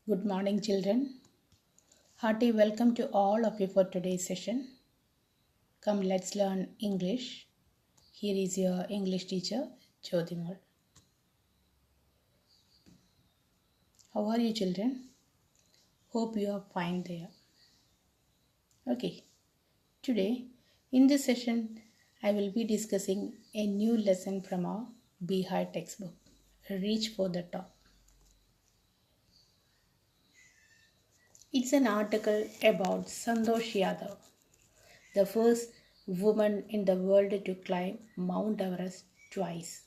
Good morning, children. Hearty welcome to all of you for today's session. Come, let's learn English. Here is your English teacher, Jyotimol. How are you, children? Hope you are fine there. Okay, today in this session, I will be discussing a new lesson from our Bihar textbook, Reach for the Top. It's an article about Santhosh Yadav, the first woman in the world to climb Mount Everest twice.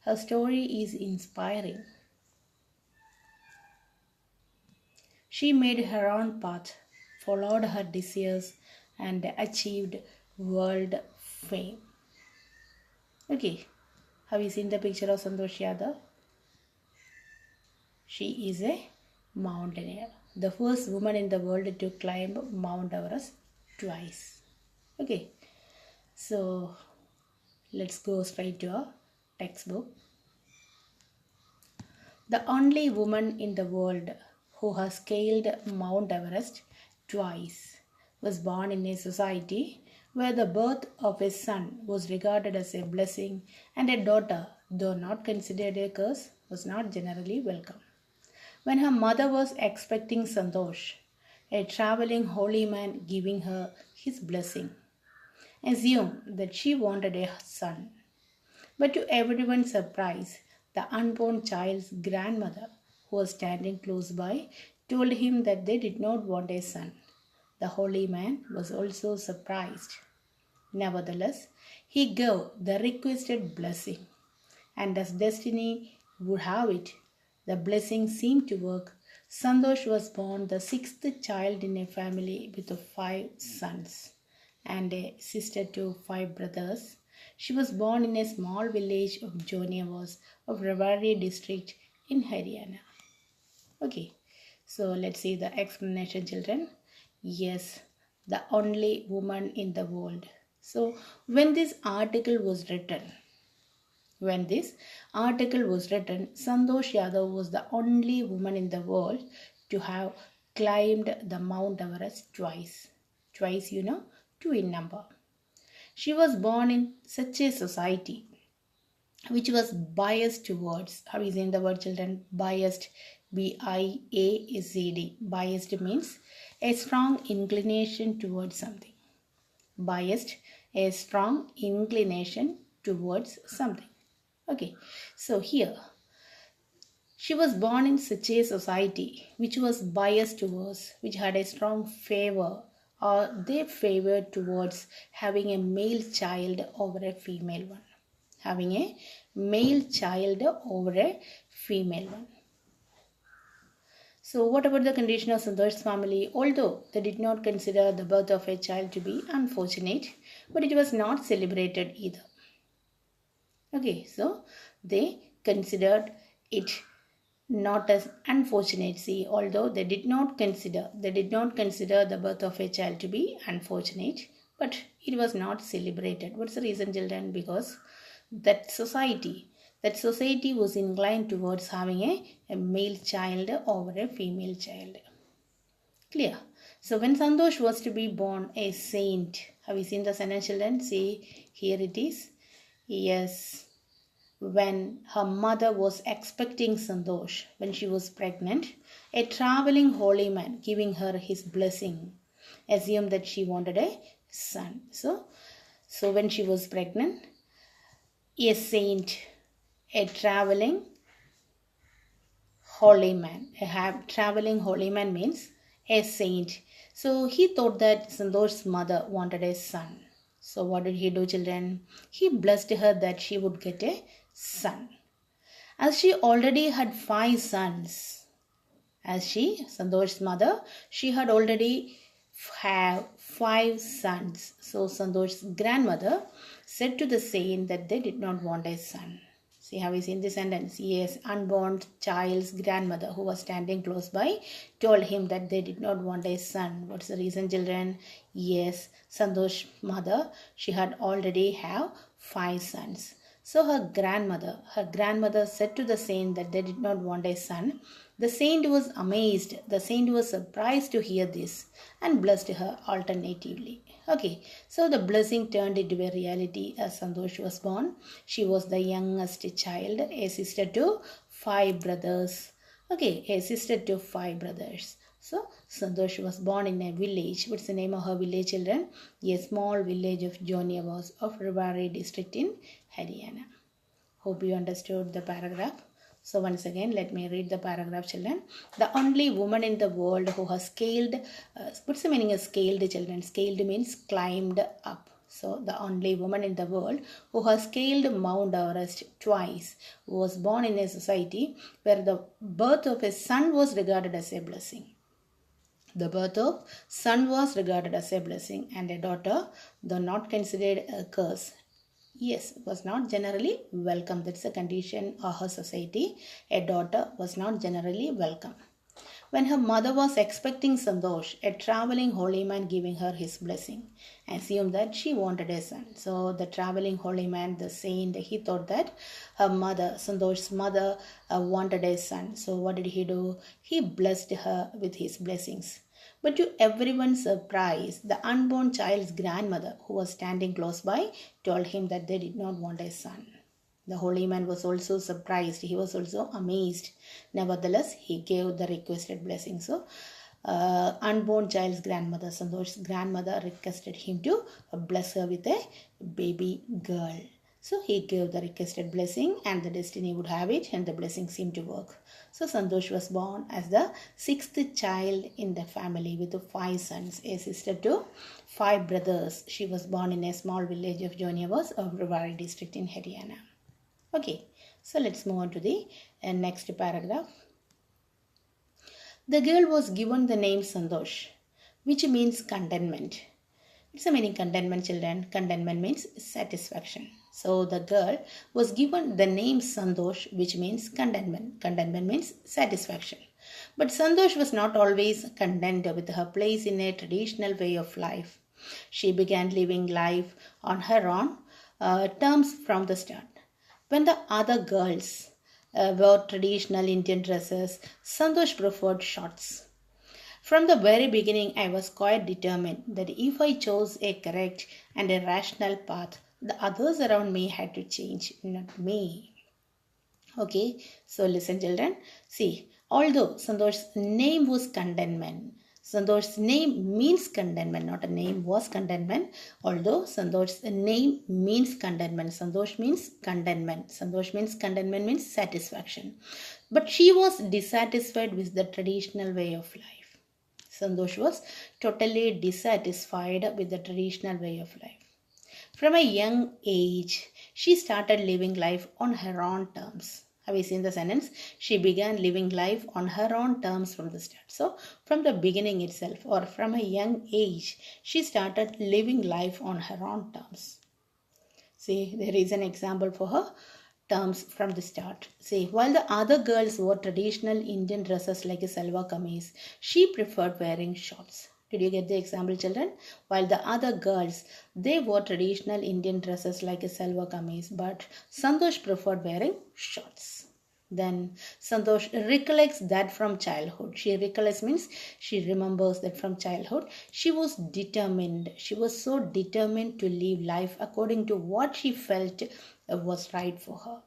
Her story is inspiring. She made her own path, followed her desires, and achieved world fame. Okay, have you seen the picture of Santhosh Yadav? She is a mountaineer, the first woman in the world to climb Mount Everest twice. Okay, so let's go straight to our textbook. The only woman in the world who has scaled Mount Everest twice was born in a society where the birth of a son was regarded as a blessing and a daughter, though not considered a curse, was not generally welcome. When her mother was expecting Santhosh, a traveling holy man giving her his blessing, assumed that she wanted a son. But to everyone's surprise, the unborn child's grandmother, who was standing close by, told him that they did not want a son. The holy man was also surprised. Nevertheless, he gave the requested blessing, and as destiny would have it, the blessing seemed to work. Santhosh was born the sixth child in a family with 5 sons and a sister to 5 brothers. She was born in a small village of Joniavas of Rewari district in Haryana. Okay, so let's see the explanation, children. Yes, the only woman in the world. So when this article was written, Santhosh Yadav was the only woman in the world to have climbed the Mount Everest twice. Twice, two in number. She was born in such a society which was biased towards, how is in the word, children? Biased, B-I-A-S-E-D. Biased means a strong inclination towards something. Biased, a strong inclination towards something. Okay, so here, she was born in such a society which was biased towards, which had a strong favor, or they favored towards having a male child over a female one. Having a male child over a female one. So what about the condition of Santhosh's family? Although they did not consider the birth of a child to be unfortunate, but it was not celebrated either. Okay, so they considered it not as unfortunate. See, although they did not consider the birth of a child to be unfortunate, but it was not celebrated. What's the reason, children? Because that society was inclined towards having a male child over a female child. Clear? So when Santhosh was to be born a saint, have you seen the sentence, children? See, here it is. Yes. When her mother was expecting Santhosh, when she was pregnant, a traveling holy man giving her his blessing assumed that she wanted a son. So when she was pregnant, a saint, a traveling holy man. Traveling holy man means a saint. So he thought that Santhosh's mother wanted a son. So what did he do, children? He blessed her that she would get a son. As she already had 5 sons, Santhosh's mother, she had already have 5 sons. So Santhosh's grandmother said to the saint that they did not want a son. See how is in this sentence? Yes, unborn child's grandmother who was standing close by told him that they did not want a son. What's the reason, children? Yes, Santhosh's mother, she had already have 5 sons. So her grandmother said to the saint that they did not want a son. The saint was amazed. The saint was surprised to hear this and blessed her alternatively. Okay, so the blessing turned into a reality as Santhosh was born. She was the youngest child, a sister to five brothers. Okay, a sister to five brothers. So Santhosh was born in a village. What's the name of her village, children? A small village of Joniavas of Rewari district in Haryana. Hope you understood the paragraph. So once again, let me read the paragraph, children. The only woman in the world who has scaled, what's the meaning of scaled, children? Scaled means climbed up. So the only woman in the world who has scaled Mount Everest twice was born in a society where the birth of a son was regarded as a blessing. The birth of son was regarded as a blessing, and a daughter, though not considered a curse, yes, was not generally welcome. That's the condition of her society. A daughter was not generally welcome. When her mother was expecting Santhosh, a traveling holy man giving her his blessing, assumed that she wanted a son. So the traveling holy man, the saint, he thought that her mother, Santhosh's mother, wanted a son. So what did he do? He blessed her with his blessings. But to everyone's surprise, the unborn child's grandmother, who was standing close by, told him that they did not want a son. The holy man was also surprised. He was also amazed. Nevertheless, he gave the requested blessing. So, unborn child's grandmother, Santhosh's grandmother, requested him to bless her with a baby girl. So he gave the requested blessing, and the destiny would have it, and the blessing seemed to work. So Santhosh was born as the sixth child in the family with five sons, a sister to five brothers. She was born in a small village of Joniavas of Rewari district in Haryana. Okay, so let's move on to the next paragraph. The girl was given the name Santhosh, which means contentment. It's a meaning contentment, children. Contentment means satisfaction. So the girl was given the name Santhosh, which means contentment. Contentment means satisfaction. But Santhosh was not always content with her place in a traditional way of life. She began living life on her own terms from the start. When the other girls wore traditional Indian dresses, Santhosh preferred shorts. From the very beginning, I was quite determined that if I chose a correct and a rational path, the others around me had to change, not me. Okay, so listen, children. See, although Santhosh's name was contentment, Santhosh's name means contentment, not a name was contentment. Although Santhosh's name means contentment, Santhosh means contentment. Santhosh means contentment means satisfaction. But she was dissatisfied with the traditional way of life. Santhosh was totally dissatisfied with the traditional way of life. From a young age, she started living life on her own terms. Have you seen the sentence? She began living life on her own terms from the start. So, from the beginning itself, or from a young age, she started living life on her own terms. See, there is an example for her terms from the start. See, while the other girls wore traditional Indian dresses like a salwar kameez, she preferred wearing shorts. Did you get the example, children? While the other girls, they wore traditional Indian dresses like a salwar kameez, but Santhosh preferred wearing shorts. Then Santhosh recollects that from childhood. She recollects means she remembers that from childhood. She was determined. She was so determined to live life according to what she felt was right for her.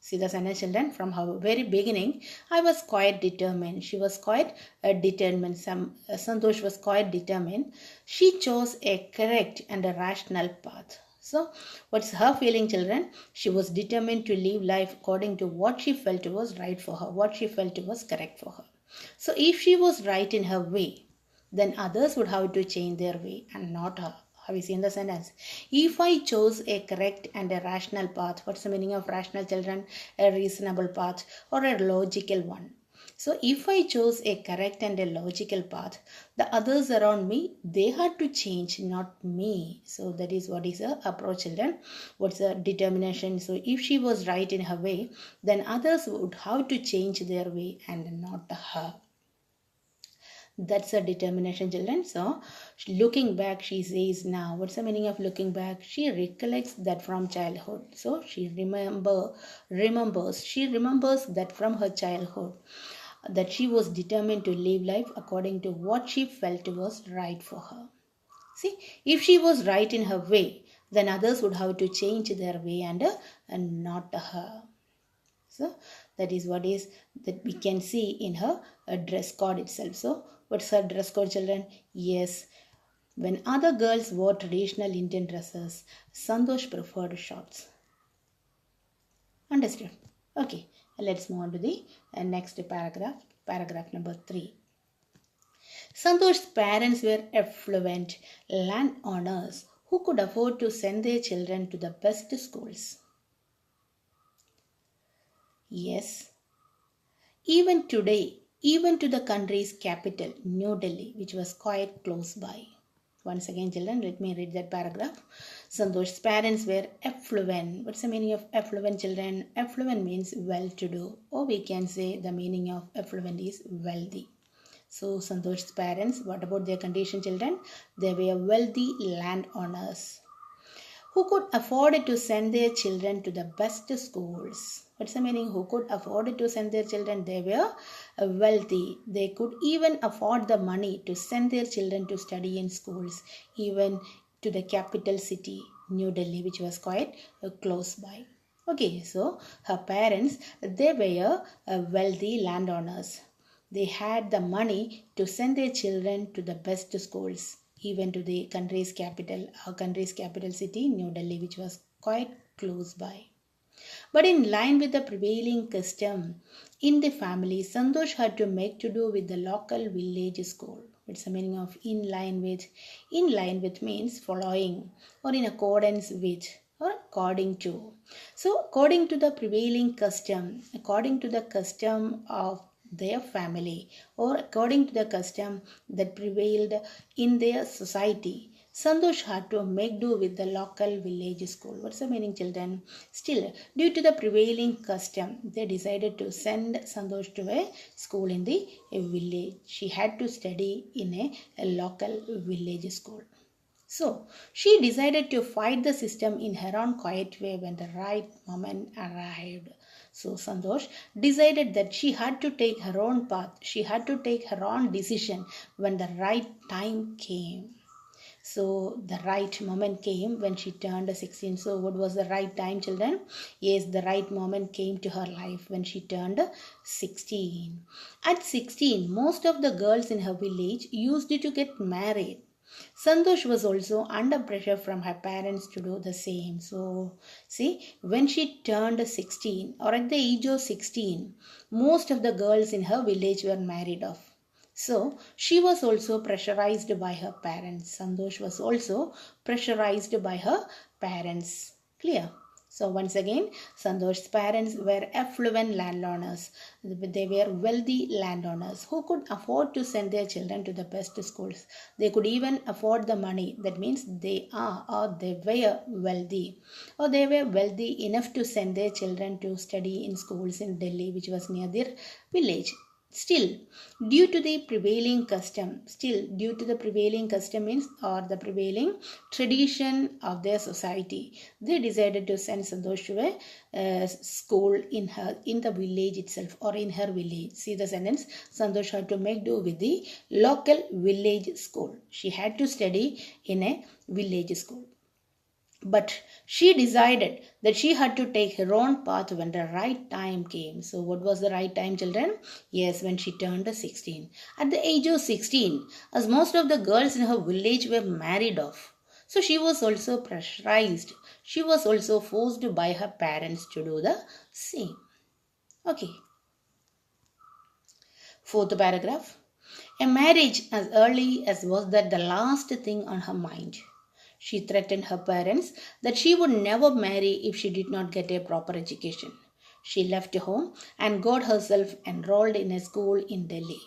See the sentence, children. From her very beginning, I was quite determined. She was quite determined. Santhosh was quite determined. She chose a correct and a rational path. So, what's her feeling, children? She was determined to live life according to what she felt was right for her, what she felt was correct for her. So, if she was right in her way, then others would have to change their way and not her. Have you seen the sentence? If I chose a correct and a rational path, what's the meaning of rational, children? A reasonable path or a logical one. So if I chose a correct and a logical path, the others around me, they had to change, not me. So that is what is the approach, children. What's the determination? So if she was right in her way, then others would have to change their way and not her. That's a determination, children. So, looking back, she says now. What's the meaning of looking back? She recollects that from childhood. So, She remembers that from her childhood, that she was determined to live life according to what she felt was right for her. See, if she was right in her way, then others would have to change their way and not her. So that is what is that we can see in her dress code itself. So what's her dress code, children? Yes, when other girls wore traditional Indian dresses, Santhosh preferred shorts. Understood? Okay, let's move on to the next paragraph. Paragraph number 3. Santosh's parents were affluent landowners who could afford to send their children to the best schools. Yes, even today, even to the country's capital, New Delhi, which was quite close by. Once again, children, let me read that paragraph. Santosh's parents were affluent. What's the meaning of affluent, children? Affluent means well-to-do, or we can say the meaning of affluent is wealthy. So Santosh's parents, what about their condition, children? They were wealthy landowners who could afford to send their children to the best schools. What's the meaning? Who could afford to send their children? They were wealthy. They could even afford the money to send their children to study in schools, even to the capital city, New Delhi, which was quite close by. Okay, so her parents, they were wealthy landowners. They had the money to send their children to the best schools, even to the country's capital city, New Delhi, which was quite close by. But in line with the prevailing custom in the family, Santosh had to make to do with the local village school. What's the meaning of in line with? In line with means following or in accordance with or according to. So according to the prevailing custom, according to the custom of their family or according to the custom that prevailed in their society, Santosh had to make do with the local village school. What's the meaning, children? Still, due to the prevailing custom, they decided to send Santosh to a school in the village. She had to study in a local village school. So, she decided to fight the system in her own quiet way when the right moment arrived. So, Santosh decided that she had to take her own path. She had to take her own decision when the right time came. So the right moment came when she turned 16. So what was the right time, children? Yes, the right moment came to her life when she turned 16. At 16, most of the girls in her village used to get married. Santosh was also under pressure from her parents to do the same. So, see, when she turned 16 or at the age of 16, most of the girls in her village were married off. So, she was also pressurized by her parents. Santosh was also pressurized by her parents. Clear? So, once again, Santosh's parents were affluent landowners. They were wealthy landowners who could afford to send their children to the best schools. They could even afford the money. That means they are or they were wealthy. Or they were wealthy enough to send their children to study in schools in Delhi, which was near their village. Still, due to the prevailing custom means or the prevailing tradition of their society, they decided to send Santosh to a school in the village itself or in her village. See the sentence, Santosh had to make do with the local village school. She had to study in a village school. But she decided that she had to take her own path when the right time came. So what was the right time, children? Yes, when she turned 16. At the age of 16, as most of the girls in her village were married off, so she was also pressurized. She was also forced by her parents to do the same. Okay. Fourth paragraph. A marriage as early as was that the last thing on her mind. She threatened her parents that she would never marry if she did not get a proper education. She left home and got herself enrolled in a school in Delhi.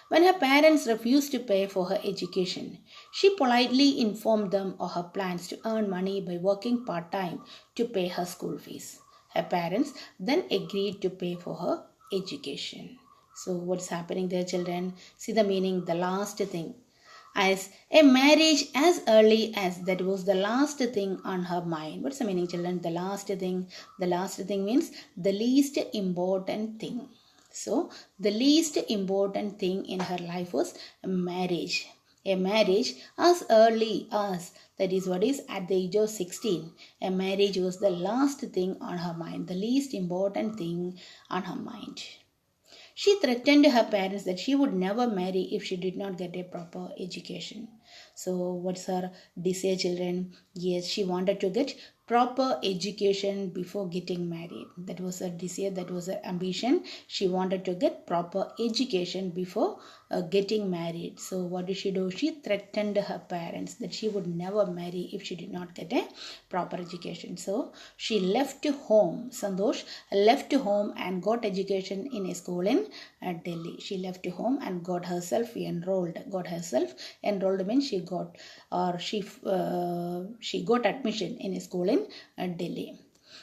When her parents refused to pay for her education, she politely informed them of her plans to earn money by working part-time to pay her school fees. Her parents then agreed to pay for her education. So what's happening there, children? See the meaning, the last thing. As a marriage as early as that was the last thing on her mind. What's the meaning, children? The last thing. The last thing means the least important thing. So the least important thing in her life was marriage. A marriage as early as, that is what is at the age of 16. A marriage was the last thing on her mind, the least important thing on her mind. She threatened her parents that she would never marry if she did not get a proper education. So what's her desire, children? Yes, she wanted to get proper education before getting married. That was her desire, that was her ambition. She wanted to get proper education before getting married. So what did she do? She threatened her parents that she would never marry if she did not get a proper education. So she left home. Santhosh left home and got education in a school in Delhi. She left home and got herself enrolled. Got herself enrolled means she got admission in a school in Delhi.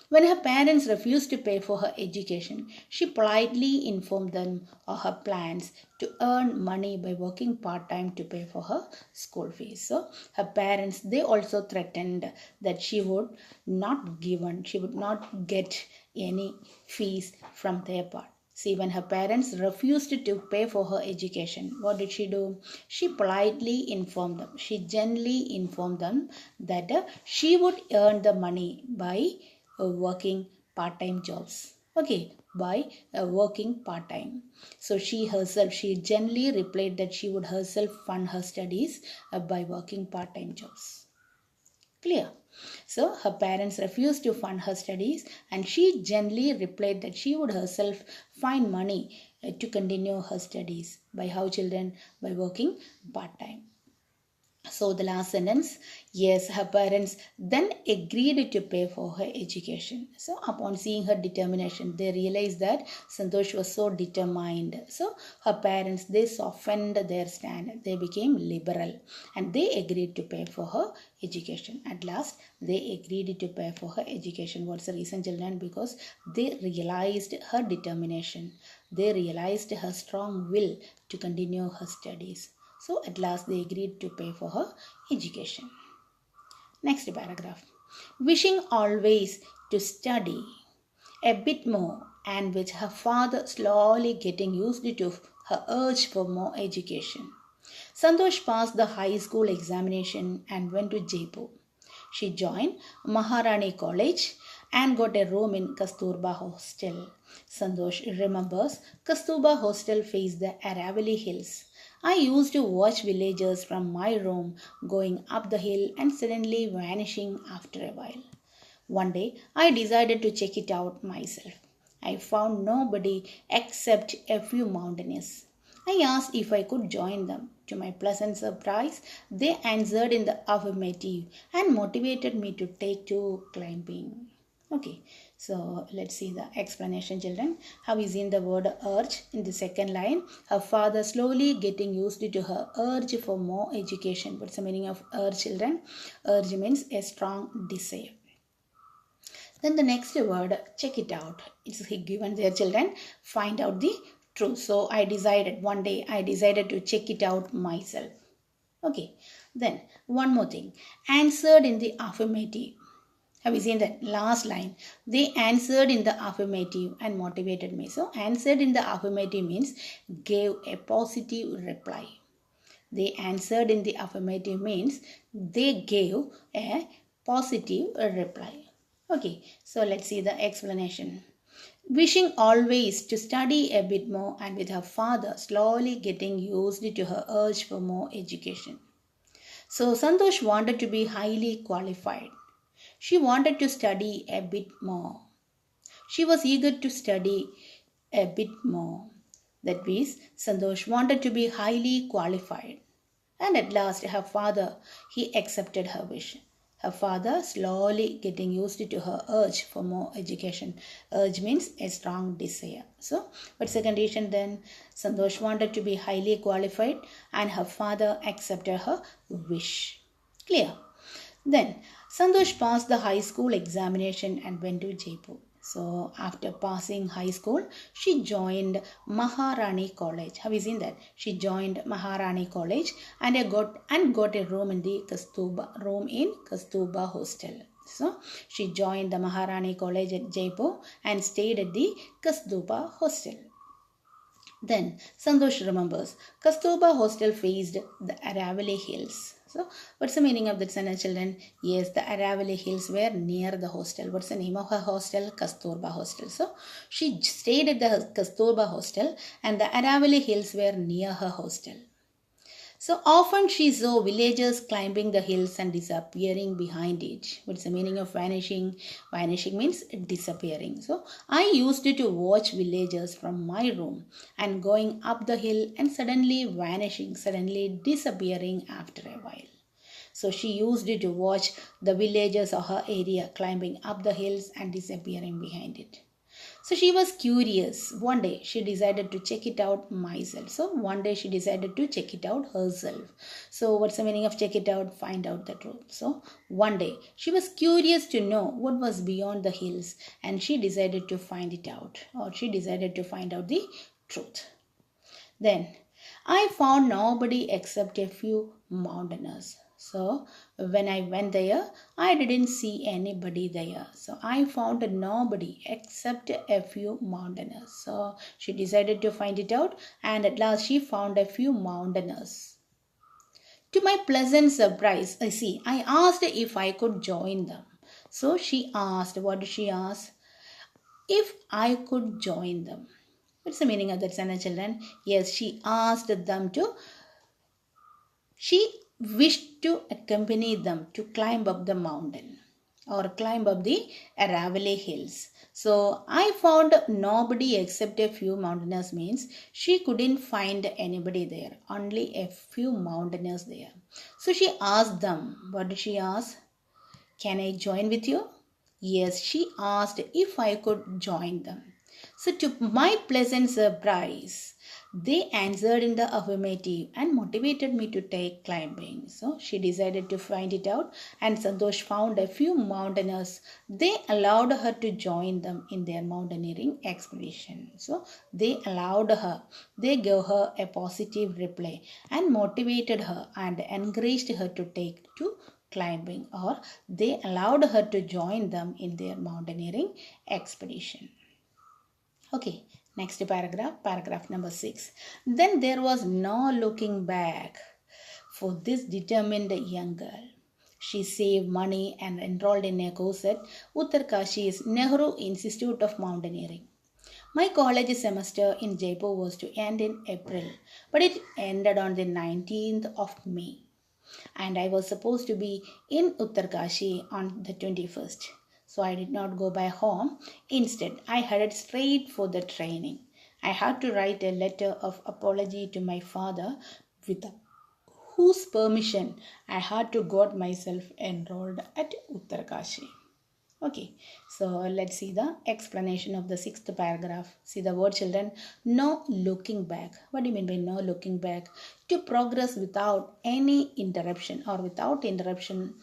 When her parents refused to pay for her education, she politely informed them of her plans to earn money by working part-time to pay for her school fees. So her parents, they also threatened that she would not get any fees from their part. See, when her parents refused to pay for her education, what did she do? She politely informed them. She gently informed them that she would earn the money by working part-time jobs. Okay, by working part-time. So she gently replied that she would herself fund her studies by working part-time jobs. Clear? So her parents refused to fund her studies and she gently replied that she would herself find money to continue her studies. By how, children? By working part-time. So the last sentence, yes, her parents then agreed to pay for her education. So upon seeing her determination, they realized that Santhosh was so determined. So her parents, they softened their stand. They became liberal and they agreed to pay for her education. At last, they agreed to pay for her education. What's the reason, children? Because they realized her determination. They realized her strong will to continue her studies. So at last they agreed to pay for her education. Next paragraph. Wishing always to study a bit more and with her father slowly getting used to her urge for more education, Santhosh passed the high school examination and went to Jaipur. She joined Maharani College and got a room in Kasturba Hostel. Santhosh remembers Kasturba Hostel faced the Aravalli Hills. I used to watch villagers from my room going up the hill and suddenly vanishing after a while. One day, I decided to check it out myself. I found nobody except a few mountaineers. I asked if I could join them. To my pleasant surprise, they answered in the affirmative and motivated me to take to climbing. Okay, so let's see the explanation, children. How is in the word urge in the second line? Her father slowly getting used to her urge for more education. What's the meaning of urge, children? Urge means a strong desire. Then the next word, check it out. It's given there, children. Find out the truth. So one day I decided to check it out myself. Okay, then one more thing. Answered in the affirmative. Have you seen that last line? They answered in the affirmative and motivated me. So answered in the affirmative means gave a positive reply. They answered in the affirmative means they gave a positive reply. Okay, so let's see the explanation. Wishing always to study a bit more and with her father slowly getting used to her urge for more education. So Santhosh wanted to be highly qualified. She wanted to study a bit more. She was eager to study a bit more. That means Santhosh wanted to be highly qualified. And at last her father, he accepted her wish. Her father slowly getting used to her urge for more education. Urge means a strong desire. So what's the condition then? Santhosh wanted to be highly qualified and her father accepted her wish. Clear? Then Santhosh passed the high school examination and went to Jaipur. So after passing high school, she joined Maharani College. Have you seen that? She joined Maharani College and got a room in the Kastuba hostel. So she joined the Maharani College at Jaipur and stayed at the Kastuba hostel. Then Santhosh remembers Kastuba hostel faced the Aravalli Hills. So, what's the meaning of that sentence, children? Yes, the Aravalli Hills were near the hostel. What's the name of her hostel? Kasturba Hostel. So, she stayed at the Kasturba Hostel and the Aravalli Hills were near her hostel. So often she saw villagers climbing the hills and disappearing behind it. What's the meaning of vanishing? Vanishing means disappearing. So I used to watch villagers from my room and going up the hill and suddenly vanishing, suddenly disappearing after a while. So she used to watch the villagers of her area climbing up the hills and disappearing behind it. So she was curious. One day she decided to check it out myself. So one day she decided to check it out herself. So what's the meaning of check it out? Find out the truth. So one day she was curious to know what was beyond the hills and she decided to find it out, or she decided to find out the truth. Then I found nobody except a few mountaineers. So when I went there, I didn't see anybody there. So I found nobody except a few mountaineers. So she decided to find it out and at last she found a few mountaineers. To my pleasant surprise, I asked if I could join them. So she asked, what did she ask? If I could join them. What's the meaning of that sentence, children? Yes, she asked them to, she wished to accompany them to climb up the mountain or climb up the Aravalli Hills. So I found nobody except a few mountaineers means she couldn't find anybody there, only a few mountaineers there. So she asked them, what did she ask? Can I join with you? Yes, she asked if I could join them. So to my pleasant surprise, they answered in the affirmative and motivated me to take climbing. So she decided to find it out and Santhosh found a few mountaineers. They allowed her to join them in their mountaineering expedition. So they allowed her, they gave her a positive reply and motivated her and encouraged her to take to climbing, or they allowed her to join them in their mountaineering expedition. Okay, next paragraph number 6. Then there was no looking back for this determined young girl. She saved money and enrolled in a course at Uttarkashi's Nehru Institute of Mountaineering. My college semester in Jaipur was to end in April, but it ended on the 19th of May. And I was supposed to be in Uttarkashi on the 21st. So I did not go by home. Instead, I headed straight for the training. I had to write a letter of apology to my father with whose permission I had to got myself enrolled at Uttarkashi. Okay, so let's see the explanation of the 6th paragraph. See the word, children, no looking back. What do you mean by no looking back? To progress without any interruption or without interruption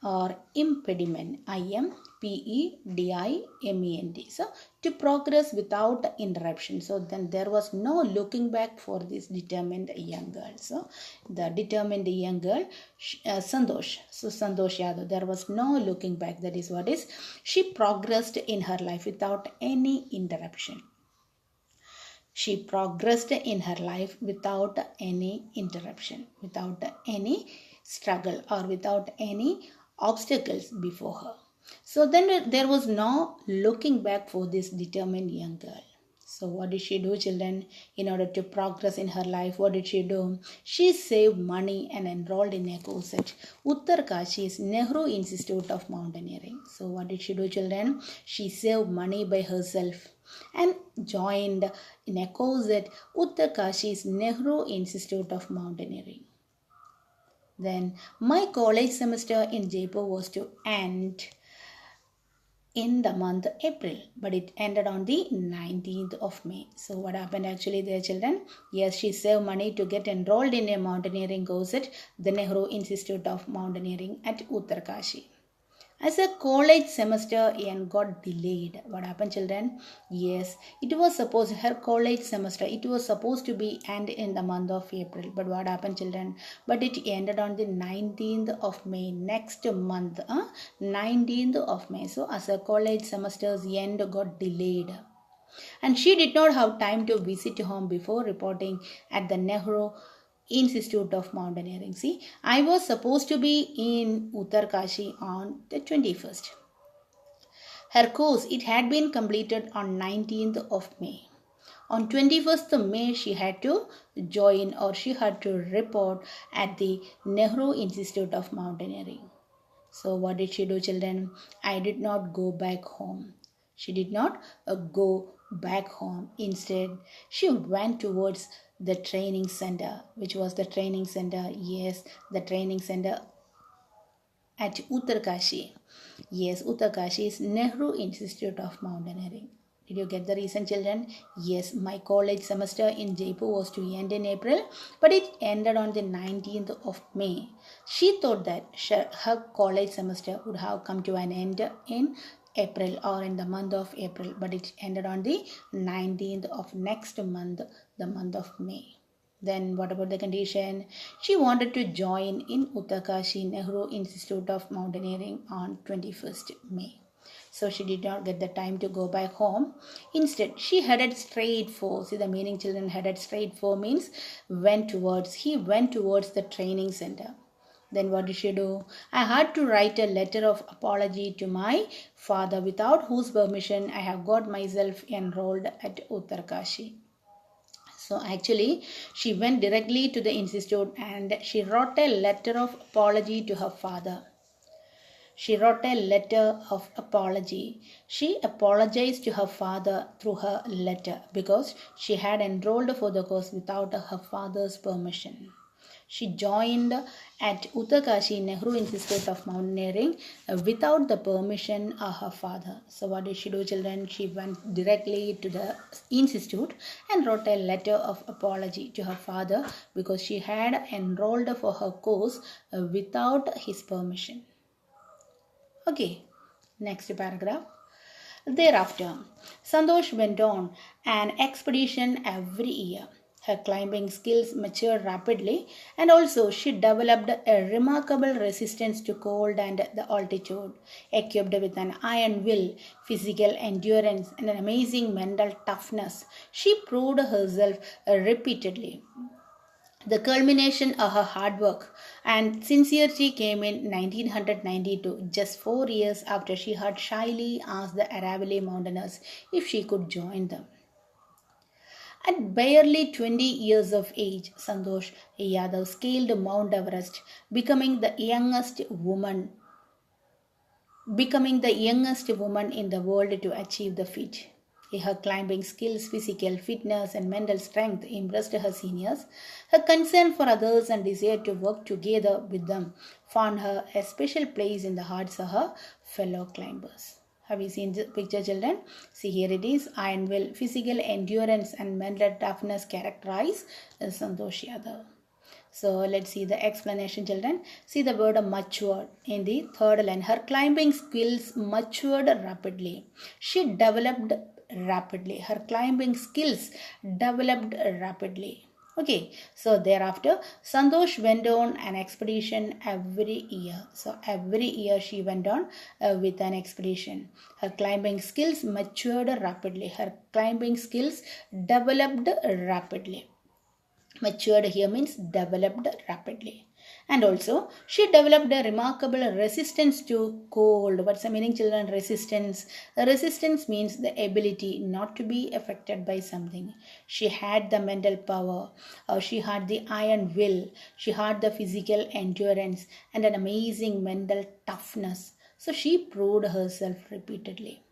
or impediment. impediment. So to progress without interruption. So then there was no looking back for this determined young girl. So the determined young girl, Santhosh. So Santhosh Yadav, there was no looking back. That is what is. She progressed in her life without any interruption. She progressed in her life without any interruption, without any struggle or without any obstacles before her. So then there was no looking back for this determined young girl. So what did she do, children? In order to progress in her life, what did she do? She saved money and enrolled in a course at Uttarkashi's Nehru Institute of Mountaineering. So what did she do, children? She saved money by herself and joined in a course at Uttarkashi's Nehru Institute of Mountaineering. Then my college semester in Jaipur was to end in the month April, but it ended on the 19th of May. So what happened actually there, children? Yes, she saved money to get enrolled in a mountaineering course at the Nehru Institute of Mountaineering at Uttarkashi. As a college semester and got delayed. What happened, children? Yes, it was supposed her college semester. It was supposed to be end in the month of April. But what happened, children? But it ended on the 19th of May next month. 19th of May. So as a college semester's end got delayed. And she did not have time to visit home before reporting at the Nehru Institute of Mountaineering. See, I was supposed to be in Uttarkashi on the 21st. Her course, it had been completed on 19th of May. On 21st May, she had to join or she had to report at the Nehru Institute of Mountaineering. So what did she do, children? I did not go back home. She did not go back home. Instead, she went towards the training center. Which was the training center? Yes, the training center at Uttarkashi. Yes, Uttarkashi is Nehru Institute of Mountaineering. Did you get the reason, children? Yes, my college semester in Jaipur was to end in April, but it ended on the 19th of May. She thought that her college semester would have come to an end in April or in the month of April, but it ended on the 19th of next month, the month of May. Then what about the condition? She wanted to join in Uttarkashi Nehru Institute of Mountaineering on 21st May. So she did not get the time to go back home. Instead, she headed straight for, see the meaning, children, headed straight for means he went towards the training center. Then what did she do? I had to write a letter of apology to my father, without whose permission I have got myself enrolled at Uttarkashi. So actually, she went directly to the institute and she wrote a letter of apology to her father. She wrote a letter of apology. She apologized to her father through her letter because she had enrolled for the course without her father's permission. She joined at Uttarkashi Nehru Institute of Mountaineering without the permission of her father. So what did she do, children? She went directly to the institute and wrote a letter of apology to her father because she had enrolled for her course without his permission. Okay, next paragraph. Thereafter, Santhosh went on an expedition every year. Her climbing skills matured rapidly, and also she developed a remarkable resistance to cold and the altitude. Equipped with an iron will, physical endurance, and an amazing mental toughness, she proved herself repeatedly. The culmination of her hard work and sincerity came in 1992, just 4 years after she had shyly asked the Aravalli mountaineers if she could join them. At barely 20 years of age, Santhosh Yadav scaled Mount Everest, becoming the youngest woman in the world to achieve the feat. Her climbing skills, physical fitness, and mental strength impressed her seniors. Her concern for others and desire to work together with them found her a special place in the hearts of her fellow climbers. Have you seen the picture, children? See, here it is. Iron will, physical endurance, and mental toughness characterize Santhosh Yadav. So let's see the explanation, children. See the word matured in the third line. Her climbing skills matured rapidly. She developed rapidly. Her climbing skills developed rapidly. Okay, so thereafter, Santhosh went on an expedition every year. So every year she went on with an expedition. Her climbing skills matured rapidly. Her climbing skills developed rapidly. Matured here means developed rapidly. And also, she developed a remarkable resistance to cold. What's the meaning, children? Resistance. Resistance means the ability not to be affected by something. She had the mental power, or she had the iron will, she had the physical endurance, and an amazing mental toughness. So she proved herself repeatedly.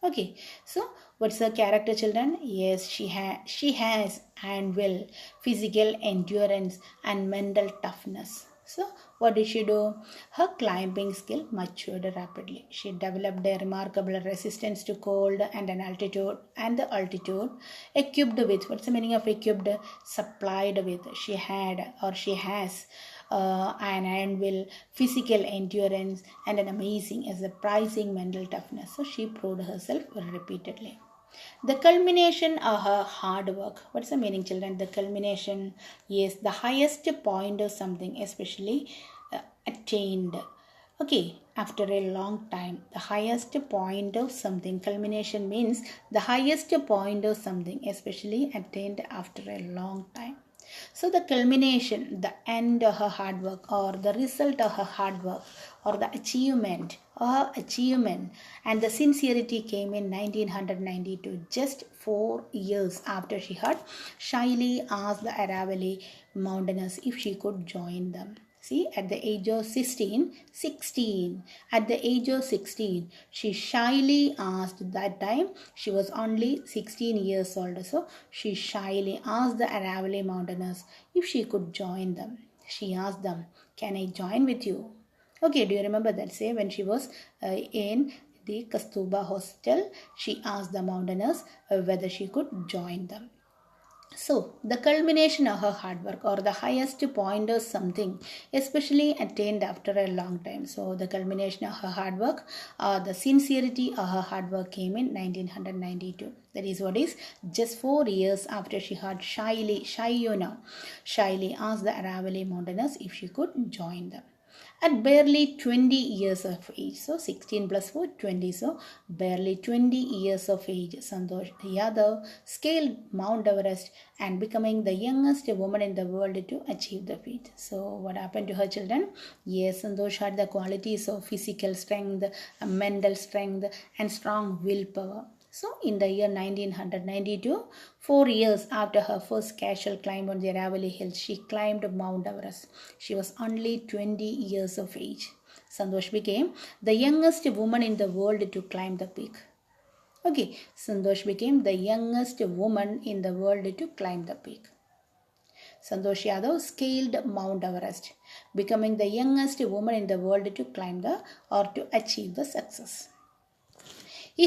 Okay, so what's her character, children? Yes, she has iron will, physical endurance, and mental toughness. So what did she do? Her climbing skill matured rapidly. She developed a remarkable resistance to cold and the altitude. Equipped with, what's the meaning of equipped? Supplied with. She had or she has an iron will, physical endurance, and an amazing as a surprising mental toughness. So she proved herself repeatedly. The culmination of her hard work. What's the meaning, children? The culmination is the highest point of something, especially attained. Okay, after a long time, the highest point of something. Culmination means the highest point of something, especially attained after a long time. So the culmination, the end of her hard work, or the result of her hard work, or the achievement, and the sincerity came in 1992, just 4 years after she had shyly asked the Aravalli Mountainers if she could join them. See, at the age of 16, at the age of 16, she shyly asked, that time she was only 16 years old. So she shyly asked the Aravalli Mountainers if she could join them. She asked them, "Can I join with you?" Okay, do you remember that? Say, when she was in the Kastuba Hostel, she asked the Mountainers whether she could join them. So, the culmination of her hard work, or the highest point of something, especially attained after a long time. So, the culmination of her hard work, the sincerity of her hard work came in 1992. That is what is just 4 years after she had shyly asked the Aravalli Mountainers if she could join them. At barely 20 years of age, so 16 plus 4, 20, so barely 20 years of age, Santhosh Yadav scaled Mount Everest and becoming the youngest woman in the world to achieve the feat. So what happened to her, children? Yes, Santhosh had the qualities of physical strength, mental strength, and strong willpower. So, in the year 1992, 4 years after her first casual climb on the Aravalli Hills, she climbed Mount Everest. She was only 20 years of age. Santhosh became the youngest woman in the world to climb the peak. Okay, Santhosh became the youngest woman in the world to climb the peak. Santhosh Yadav scaled Mount Everest, becoming the youngest woman in the world to climb or to achieve the success.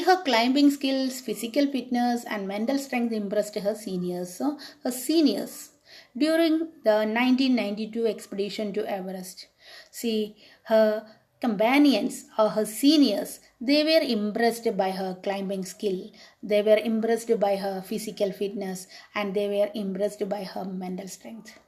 Her climbing skills, physical fitness, and mental strength impressed her seniors. So, her seniors during the 1992 expedition to Everest. See, her companions or her seniors, they were impressed by her climbing skill. They were impressed by her physical fitness, and they were impressed by her mental strength.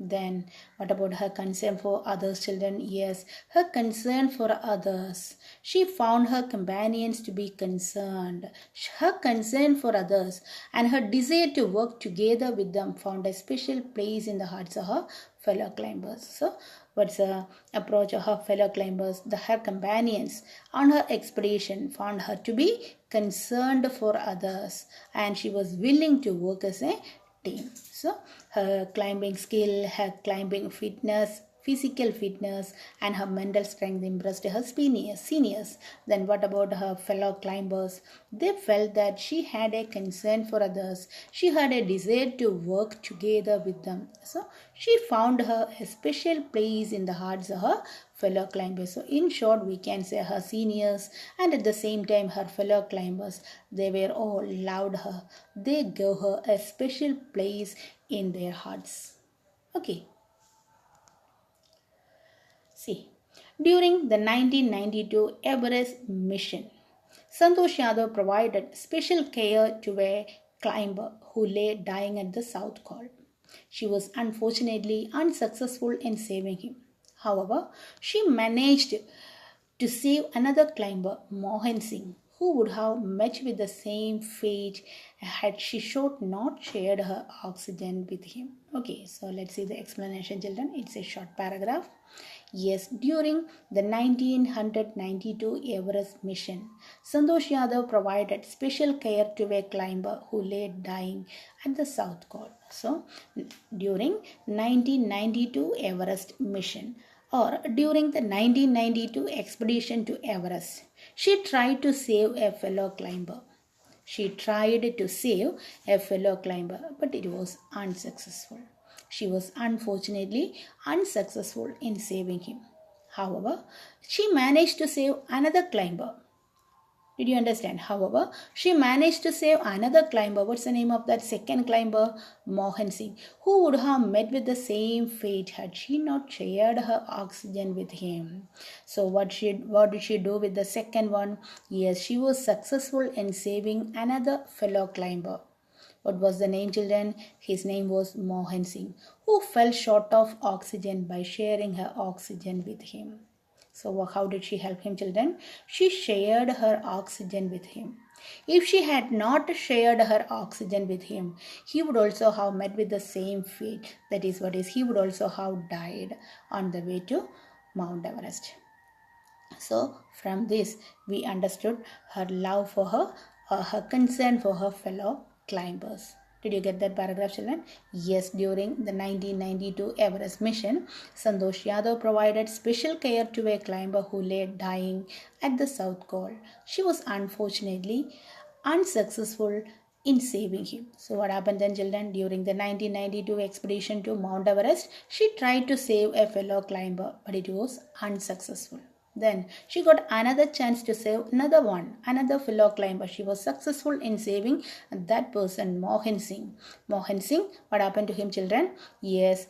Then, what about her concern for others, children? Yes, her concern for others. She found her companions to be concerned. Her concern for others and her desire to work together with them found a special place in the hearts of her fellow climbers. So, what's the approach of her fellow climbers? Her companions on her expedition found her to be concerned for others, and she was willing to work as a team. So her climbing skill, her climbing fitness, physical fitness, and her mental strength impressed her seniors. Then what about her fellow climbers? They felt that she had a concern for others. She had a desire to work together with them. So she found her a special place in the hearts of her fellow climbers. So in short, we can say her seniors and at the same time her fellow climbers, they were all loved her. They gave her a special place in their hearts. Okay. See, during the 1992 Everest mission, Santhosh Yadav provided special care to a climber who lay dying at the South Col. She was unfortunately unsuccessful in saving him. However, she managed to save another climber, Mohan Singh, who would have met with the same fate had she not shared her oxygen with him. Okay, so let's see the explanation, children. It's a short paragraph. Yes, during the 1992 Everest mission, Santhosh Yadav provided special care to a climber who lay dying at the South Col. So, during 1992 Everest mission, or during the 1992 expedition to Everest, she tried to save a fellow climber. But it was unsuccessful. She was unfortunately unsuccessful in saving him. However, she managed to save another climber. Did you understand? However, she managed to save another climber. What's the name of that second climber? Mohan Singh, who would have met with the same fate had she not shared her oxygen with him. So what did she do with the second one? Yes, she was successful in saving another fellow climber. What was the name, children? His name was Mohan Singh, who fell short of oxygen by sharing her oxygen with him. So how did she help him, children? She shared her oxygen with him. If she had not shared her oxygen with him, he would also have met with the same fate. That is, he would also have died on the way to Mount Everest. So from this, we understood her love for her concern for her fellow climbers. Did you get that paragraph, children? Yes, during the 1992 Everest mission, Santhosh Yadav provided special care to a climber who lay dying at the South Pole. She was unfortunately unsuccessful in saving him. So what happened then, children? During the 1992 expedition to Mount Everest, she tried to save a fellow climber, but it was unsuccessful. Then she got another chance to save another fellow climber. She was successful in saving that person, Mohan Singh. Mohan Singh, what happened to him, children? Yes,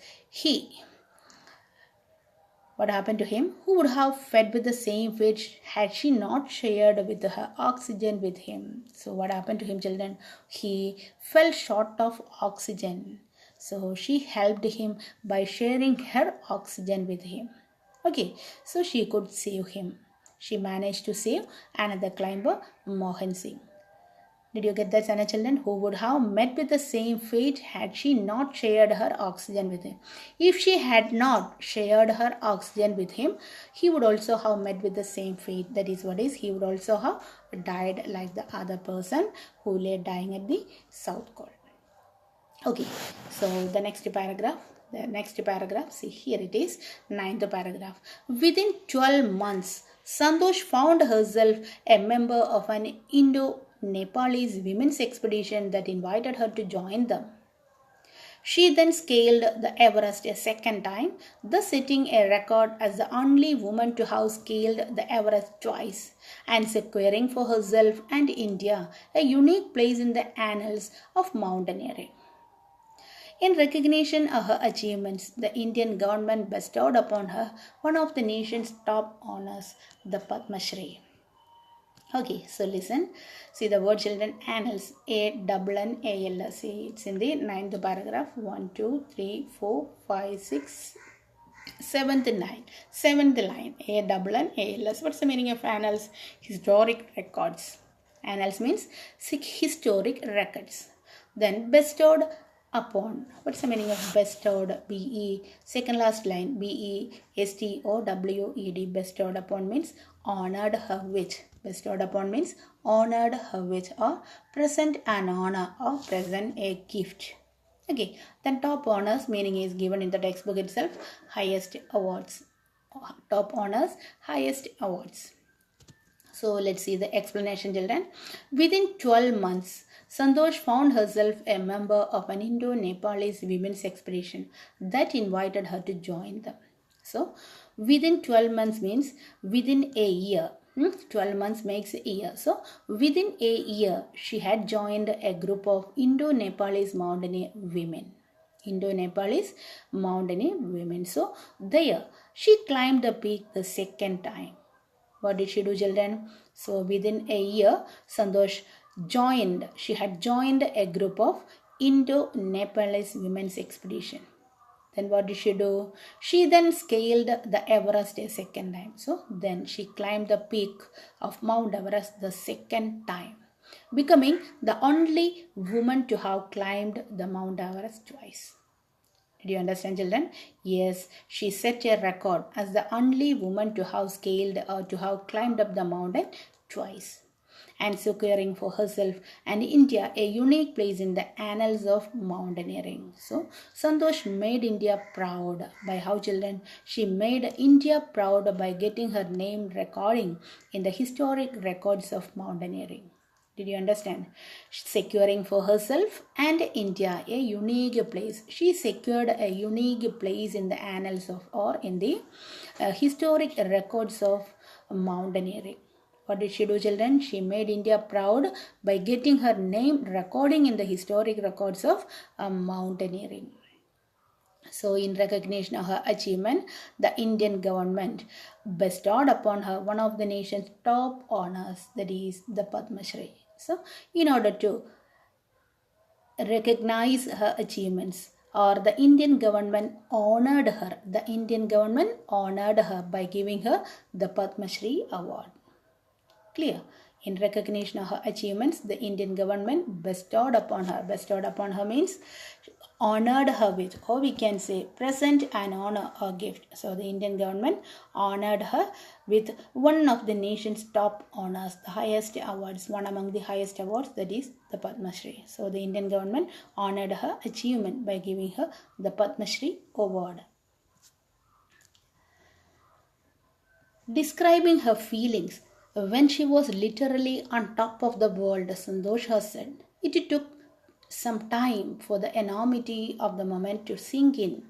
what happened to him? Who would have fed with the same fate had she not shared with her oxygen with him? So what happened to him, children? He fell short of oxygen. So she helped him by sharing her oxygen with him. Okay, so she could save him. She managed to save another climber, Mohan Singh. Did you get that, Sana, children? Who would have met with the same fate had she not shared her oxygen with him? If she had not shared her oxygen with him, he would also have met with the same fate. That is, he would also have died like the other person who lay dying at the South Pole. Okay, so the next paragraph, see here it is, 9th paragraph. Within 12 months, Santhosh found herself a member of an Indo-Nepalese women's expedition that invited her to join them. She then scaled the Everest a second time, thus setting a record as the only woman to have scaled the Everest twice and securing for herself and India a unique place in the annals of mountaineering. In recognition of her achievements, the Indian government bestowed upon her one of the nation's top honors, the Padma Shri. Okay, so listen. See the word, children, annals, ANNALS. See, it's in the 9th paragraph. 1, 2, 3, 4, 5, 6, 7th line. 7th line, ANNALS. What's the meaning of annals? Historic records. Annals means historic records. Then bestowed upon. What's the meaning of bestowed? BE. Second last line, BESTOWED. Bestowed upon means honored her with. Bestowed upon means honored her with, or present an honor, or present a gift. Okay, then top honors meaning is given in the textbook itself. Highest awards. Top honors, highest awards. So let's see the explanation, children. Within 12 months, Santhosh found herself a member of an Indo-Nepalese women's expedition that invited her to join them. So, within 12 months means within a year. 12 months makes a year. So, within a year, she had joined a group of Indo-Nepalese mountaineer women. Indo-Nepalese mountaineer women. So, there, she climbed the peak the second time. What did she do, children? So, within a year, Santhosh had joined a group of Indo-Nepalese women's expedition. Then what did she do? She then scaled the Everest a second time. So then she climbed the peak of Mount Everest the second time, becoming the only woman to have climbed the Mount Everest twice. Did you understand, children? Yes, she set a record as the only woman to have scaled or to have climbed up the mountain twice, and securing for herself and India a unique place in the annals of mountaineering. So, Santhosh made India proud by how, children? She made India proud by getting her name recording in the historic records of mountaineering. Did you understand? Securing for herself and India a unique place. She secured a unique place in the annals of, or in the historic records of mountaineering. What did she do, children? She made India proud by getting her name recording in the historic records of mountaineering. So, in recognition of her achievement, the Indian government bestowed upon her one of the nation's top honors, that is the Padma Shri. So, in order to recognize her achievements, or the Indian government honored her. The Indian government honored her by giving her the Padma Shri award. Clear? In recognition of her achievements, the Indian government bestowed upon her. Bestowed upon her means honored her with, or we can say present an honor or gift. So the Indian government honored her with one of the nation's top honors, the highest awards, one among the highest awards, that is the Padma Shri. So the Indian government honored her achievement by giving her the Padma Shri award. Describing her feelings when she was literally on top of the world, Santhosh has said, it took some time for the enormity of the moment to sink in.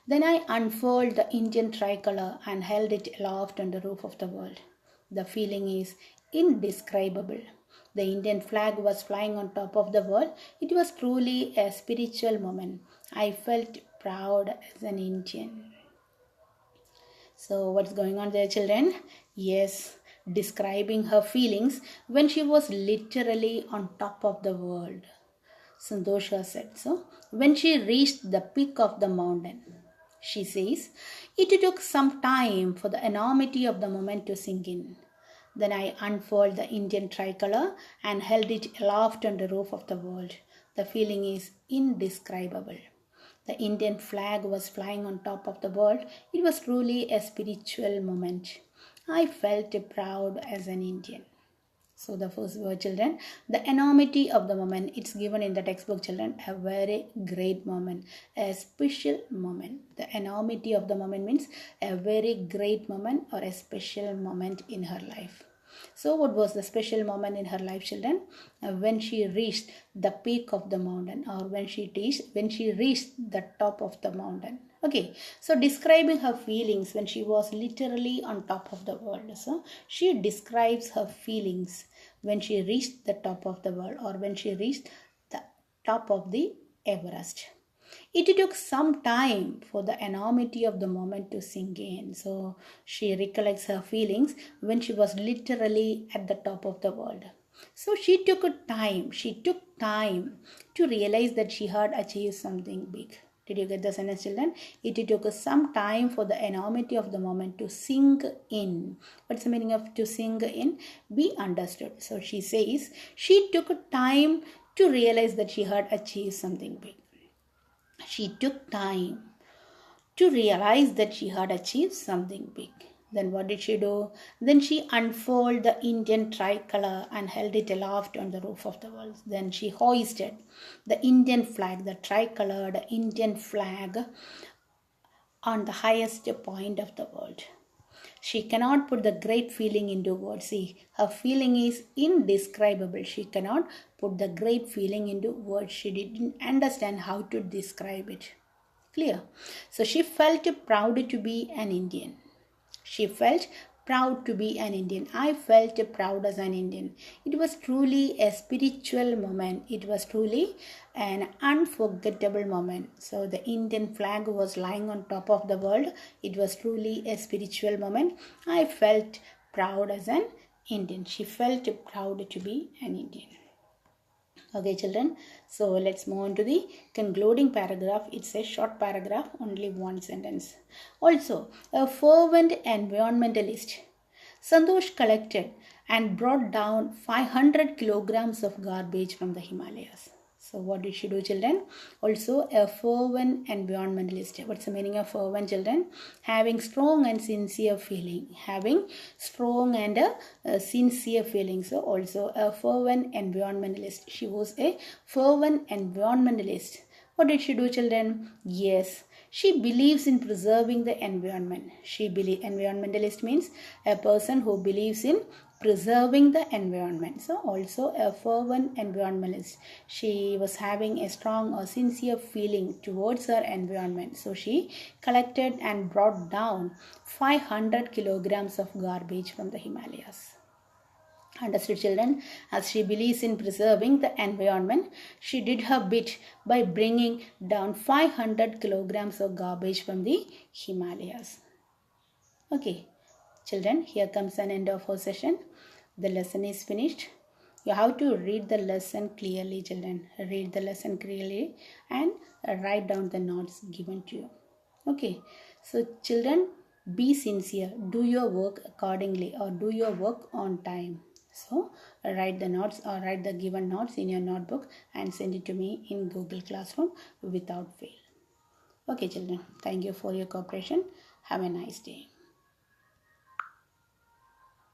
Then I unfurled the Indian tricolor and held it aloft on the roof of the world. The feeling is indescribable. The Indian flag was flying on top of the world. It was truly a spiritual moment. I felt proud as an Indian. So what's going on there, children? Yes, describing her feelings when she was literally on top of the world. Santhosh said so. When she reached the peak of the mountain, she says, it took some time for the enormity of the moment to sink in. Then I unfurled the Indian tricolor and held it aloft on the roof of the world. The feeling is indescribable. The Indian flag was flying on top of the world. It was truly a spiritual moment. I felt proud as an Indian. So the first word, children, the enormity of the moment, it's given in the textbook, children, a very great moment, a special moment. The enormity of the moment means a very great moment or a special moment in her life. So what was the special moment in her life, children? When she reached the peak of the mountain, or when she reached the top of the mountain. Okay, so describing her feelings when she was literally on top of the world. So she describes her feelings when she reached the top of the world, or when she reached the top of the Everest. It took some time for the enormity of the moment to sink in. So she recollects her feelings when she was literally at the top of the world. So she took time to realize that she had achieved something big. Did you get the sentence, children? It took some time for the enormity of the moment to sink in. What's the meaning of to sink in? Be understood. So she says she took time to realize that she had achieved something big. She took time to realize that she had achieved something big. Then what did she do? Then she unfurled the Indian tricolor and held it aloft on the roof of the world. Then she hoisted the Indian flag, the tricolored Indian flag, on the highest point of the world. She cannot put the great feeling into words. See, her feeling is indescribable. She cannot put the great feeling into words. She didn't understand how to describe it. Clear? So she felt proud to be an Indian. She felt proud to be an Indian. I felt proud as an Indian. It was truly a spiritual moment. It was truly an unforgettable moment. So the Indian flag was lying on top of the world. It was truly a spiritual moment. I felt proud as an Indian. She felt proud to be an Indian. Okay, children. So let's move on to the concluding paragraph. It's a short paragraph, only one sentence. Also, a fervent environmentalist, Santhosh collected and brought down 500 kilograms of garbage from the Himalayas. So what did she do, children? Also a fervent environmentalist. What's the meaning of fervent, children? Having strong and sincere feeling. Having strong and sincere feeling. So also a fervent environmentalist. She was a fervent environmentalist. What did she do, children? Yes, she believes in preserving the environment. Environmentalist means a person who believes in preserving the environment. So also a fervent environmentalist. She was having a strong or sincere feeling towards her environment. So she collected and brought down 500 kilograms of garbage from the Himalayas. Understood, children? As she believes in preserving the environment, she did her bit by bringing down 500 kilograms of garbage from the Himalayas. Okay, children, here comes an end of our session. The lesson is finished. You have to read the lesson clearly, children. Read the lesson clearly and write down the notes given to you. Okay, so children, be sincere. Do your work accordingly or do your work on time. So write the notes or write the given notes in your notebook and send it to me in Google Classroom without fail. Okay, children, thank you for your cooperation. Have a nice day.